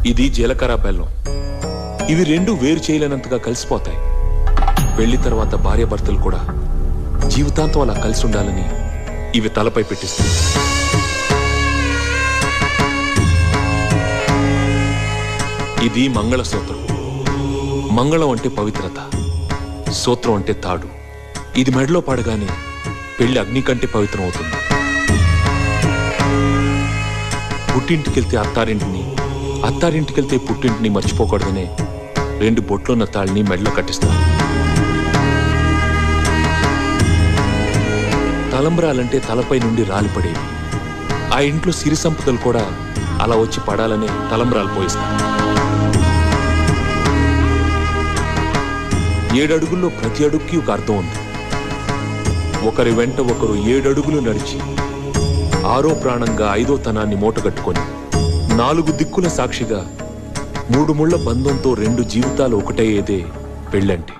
ఇది జీలకర్ర బెల్లం. ఇవి రెండు వేరు చేయలేనంతగా కలిసిపోతాయి. పెళ్లి తర్వాత భార్యాభర్తలు కూడా జీవితాంతం అలా కలిసి ఉండాలని ఇవి తలపై పెట్టిస్తుంది. ఇది మంగళసూత్రం. మంగళం అంటే పవిత్రత, సూత్రం అంటే తాడు. ఇది మెడలో పడగానే పెళ్లి అగ్ని కంటే పవిత్రం అవుతుంది. పుట్టింటికెళ్తే అత్తారింటిని, అత్తారింటికెళ్తే పుట్టింటిని మర్చిపోకూడదనే 2 బొట్లున్న తాళ్ళని మెడలో కట్టిస్తారు. తలంబ్రాలంటే తలపై నుండి రాలిపడేవి. ఆ ఇంట్లో సిరి సంపదలు కూడా అలా వచ్చి పడాలనే తలంబ్రాలు పోయిస్తారు. 7 అడుగుల్లో ప్రతి అడుగుకి ఒక అర్థం ఉంది. ఒకరి వెంట ఒకరు 7 అడుగులు నడిచి 6వ ప్రాణంగా 5వ తనాన్ని మూటగట్టుకొని 4 దిక్కుల సాక్షిగా 3 ముళ్ల బంధంతో 2 జీవితాలు ఒకటయ్యేదే పెళ్ళంటే.